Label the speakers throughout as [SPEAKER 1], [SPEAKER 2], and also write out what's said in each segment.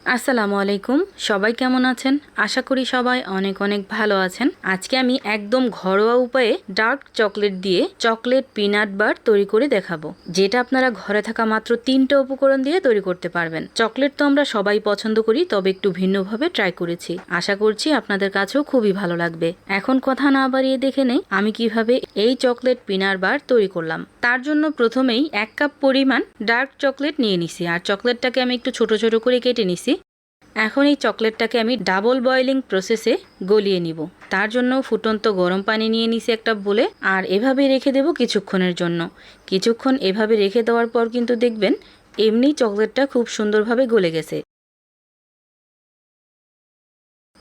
[SPEAKER 1] আসসালামু আলাইকুম। সবাই কেমন আছেন? আশা করি সবাই অনেক অনেক ভালো আছেন। আজকে আমি একদম ঘরোয়া উপায়ে ডার্ক চকলেট দিয়ে চকলেট পিনাট বার তৈরি করে দেখাবো, যেটা আপনারা ঘরে থাকা মাত্র 3টা উপকরণ দিয়ে তৈরি করতে পারবেন। চকলেট তো আমরা সবাই পছন্দ করি, তবে একটু ভিন্নভাবে ট্রাই করেছি। আশা করছি আপনাদের কাছেও খুবই ভালো লাগবে। এখন কথা না বাড়িয়ে দেখে নেই আমি কিভাবে এই চকলেট পিনাট বার তৈরি করলাম। তার জন্য প্রথমেই 1 কাপ পরিমাণ ডার্ক চকলেট নিয়ে নিছি, আর চকলেটটাকে আমি একটু ছোট ছোট করে কেটে নিছি। এখন এই চকলেটটাকে আমি ডাবল বয়েলিং প্রসেসে গলিয়ে নিব। তার জন্য ফুটন্ত গরম পানি নিয়ে নিছি একটা বলে, আর এভাবে রেখে দেব কিছুক্ষণের জন্য। কিছুক্ষণ এভাবে রেখে দেওয়ার পর কিন্তু দেখবেন এমনি চকলেটটা খুব সুন্দরভাবে গলে গেছে।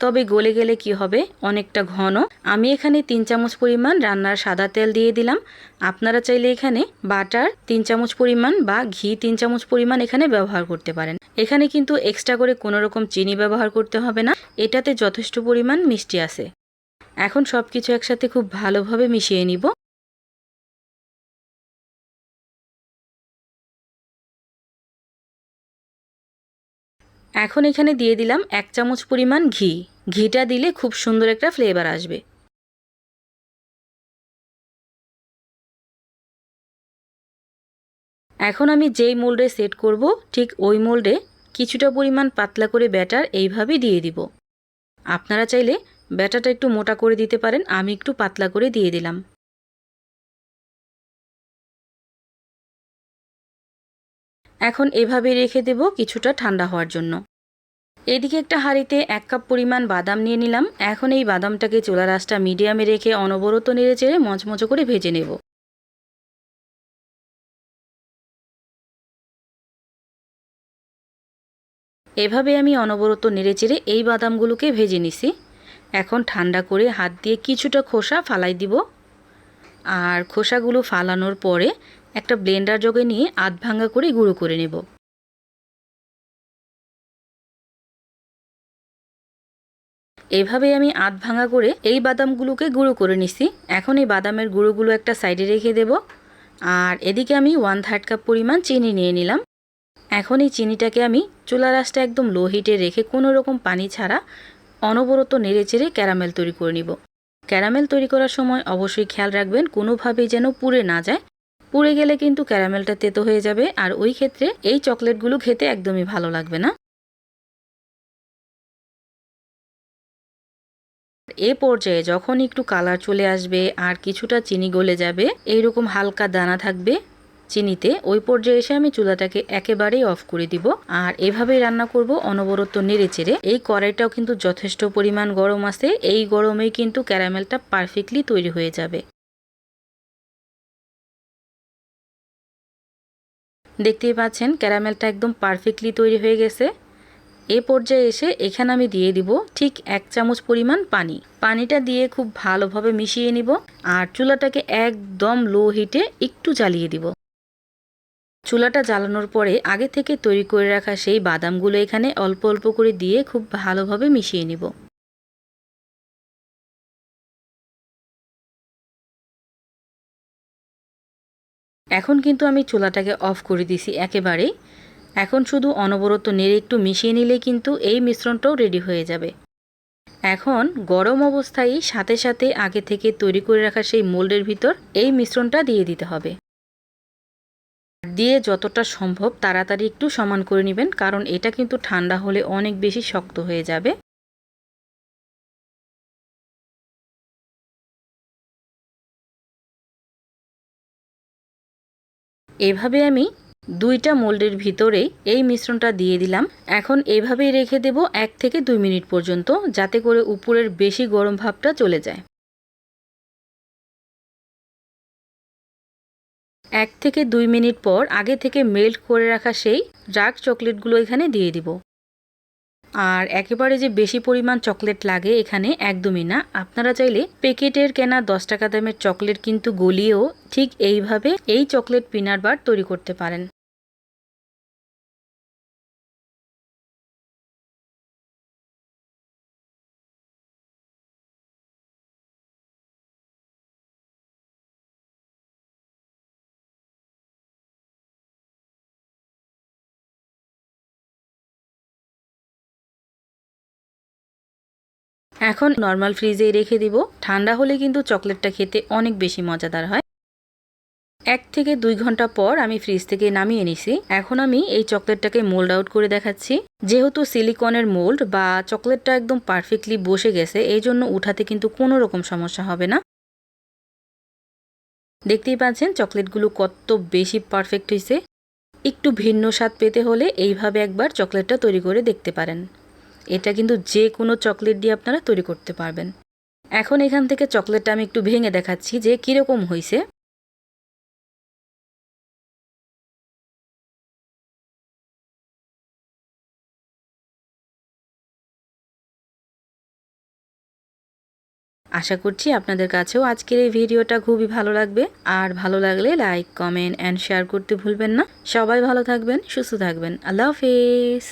[SPEAKER 1] তবে গলে গেলে কি হবে, অনেকটা ঘন। আমি এখানে 3 চামচ পরিমাণ রান্নার সাদা তেল দিয়ে দিলাম। আপনারা চাইলে এখানে বাটার 3 চামচ পরিমাণ বা ঘি 3 চামচ পরিমাণ এখানে ব্যবহার করতে পারেন। এখানে কিন্তু এক্সট্রা করে কোনো রকম চিনি ব্যবহার করতে হবে না, এটাতে যথেষ্ট পরিমাণ মিষ্টি আছে। এখন সব কিছু একসাথে খুব ভালোভাবে মিশিয়ে নিব। এখন এখানে দিয়ে দিলাম 1 চামচ পরিমাণ ঘি। ঘিটা দিলে খুব সুন্দর একটা ফ্লেভার আসবে। এখন আমি যেই মোল্ডে সেট করব, ঠিক ওই মোল্ডে কিছুটা পরিমাণ পাতলা করে ব্যাটার এইভাবে দিয়ে দিব। আপনারা চাইলে ব্যাটারটা একটু মোটা করে দিতে পারেন, আমি একটু পাতলা করে দিয়ে দিলাম। এখন এভাবে রেখে দেব কিছুটা ঠান্ডা হওয়ার জন্য। এদিকে একটা হাঁড়িতে 1 কাপ পরিমাণ বাদাম নিয়ে নিলাম। এখন এই বাদামটাকে চুলার আঁচটা মিডিয়ামে রেখে অনবরত নেড়ে চেড়ে মচমচো করে ভেজে নেব। এভাবে আমি অনবরত নেড়েচেড়ে এই বাদামগুলোকে ভেজে নিছি। এখন ঠান্ডা করে হাত দিয়ে কিছুটা খোসা ফালাই দিব। আর খোসাগুলো ফালানোর পরে একটা ব্লেন্ডার জগে নিয়ে আধ ভাঙা করে গুঁড়ো করে নেব। এভাবে আমি আধ ভাঙা করে এই বাদামগুলোকে গুঁড়ো করে নিছি। এখন এই বাদামের গুঁড়োগুলো একটা সাইডে রেখে দেব। আর এদিকে আমি 1/3 কাপ পরিমাণ চিনি নিয়ে নিলাম। এখন এই চিনিটাকে আমি চুলার আঁচটা একদম লো হিটে রেখে কোনো রকম পানি ছাড়া অনবরত নেড়েচেড়ে ক্যারামেল তৈরি করে নিব। ক্যারামেল তৈরি করার সময় অবশ্যই খেয়াল রাখবেন কোনোভাবেই যেন পুড়ে না যায়। পুড়ে গেলে কিন্তু ক্যারামেলটা তেতো হয়ে যাবে, আর ওই ক্ষেত্রে এই চকলেটগুলো খেতে একদমই ভালো লাগবে না। এ পর্যায়ে যখন একটু কালার চলে আসবে আর কিছুটা চিনি গলে যাবে, এইরকম হালকা দানা থাকবে চিনিতে, ওই পর্যায়ে এসে আমি চুলাটাকে একেবারেই অফ করে দিব। আর এভাবেই রান্না করব অনবরত নেড়েচেড়ে। এই কড়াইটাও কিন্তু যথেষ্ট পরিমাণ গরম আছে, এই গরমেই কিন্তু ক্যারামেলটা পারফেক্টলি তৈরি হয়ে যাবে। দেখতেই পাচ্ছেন ক্যারামেলটা একদম পারফেক্টলি তৈরি হয়ে গেছে। এ পর্যায়ে এসে এখানে আমি দিয়ে দিব ঠিক 1 চামচ পরিমাণ পানি। পানিটা দিয়ে খুব ভালোভাবে মিশিয়ে নিব। আর চুলাটাকে একদম লো হিটে একটু জ্বালিয়ে দিব। চুলাটা জ্বালানোর পরে আগে থেকে তৈরি করে রাখা সেই বাদামগুলো এখানে অল্প অল্প করে দিয়ে খুব ভালোভাবে মিশিয়ে নিব। এখন কিন্তু আমি চুলাটাকে অফ করে দিছি একেবারেই। এখন শুধু অনবরত নেড়ে একটু মিশিয়ে নিলেই কিন্তু এই মিশ্রণটাও রেডি হয়ে যাবে। এখন গরম অবস্থায় সাথে সাথে আগে থেকে তৈরি করে রাখা সেই মোল্ডের ভিতর এই মিশ্রণটা দিয়ে দিতে হবে। দিয়ে যতটা সম্ভব তাড়াতাড়ি একটু সমান করে নেবেন, কারণ এটা কিন্তু ঠান্ডা হলে অনেক বেশি শক্ত হয়ে যাবে। এভাবে আমি 2টা মোল্ডের ভিতরেই এই মিশ্রণটা দিয়ে দিলাম। এখন এভাবেই রেখে দেব 1 থেকে 2 মিনিট পর্যন্ত, যাতে করে উপরের বেশি গরম ভাবটা চলে যায়। 1 থেকে 2 মিনিট পর আগে থেকে মেল্ট করে রাখা সেই ডার্ক চকলেটগুলো এখানে দিয়ে দিব। আর একেবারে যে বেশি পরিমাণ চকলেট লাগে এখানে একদমই না। আপনারা চাইলে প্যাকেটের কেনা 10 টাকা দামের চকলেট কিন্তু গলিয়েও ঠিক এইভাবে এই চকলেট পিনাট বার তৈরি করতে পারেন। এখন নর্মাল ফ্রিজে রেখে দিব। ঠান্ডা হলে কিন্তু চকলেটটা খেতে অনেক বেশি মজাদার হয়। 1 থেকে 2 ঘন্টা পর আমি ফ্রিজ থেকে নামিয়ে নিছি। এখন আমি এই চকলেটটাকে মোল্ড আউট করে দেখাচ্ছি। যেহেতু সিলিকনের মোল্ড বা চকলেটটা একদম পারফেক্টলি বসে গেছে, এই জন্য উঠাতে কিন্তু কোনো রকম সমস্যা হবে না। দেখতেই পাচ্ছেন চকলেটগুলো কত বেশি পারফেক্ট হয়েছে। একটু ভিন্ন স্বাদ পেতে হলে এইভাবে একবার চকলেটটা তৈরি করে দেখতে পারেন। এটা কিন্তু যে কোনো চকলেট দিয়ে আপনারা তৈরি করতে পারবেন। এখন এখান থেকে চকলেটটা আমি একটু ভেঙে দেখাচ্ছি যে কীরকম হয়েছে। আশা করছি আপনাদের কাছেও আজকের এই ভিডিওটা খুবই ভালো লাগবে। আর ভালো লাগলে লাইক, কমেন্ট অ্যান্ড শেয়ার করতে ভুলবেন না। সবাই ভালো থাকবেন, সুস্থ থাকবেন। আল্লাহ হাফেজ।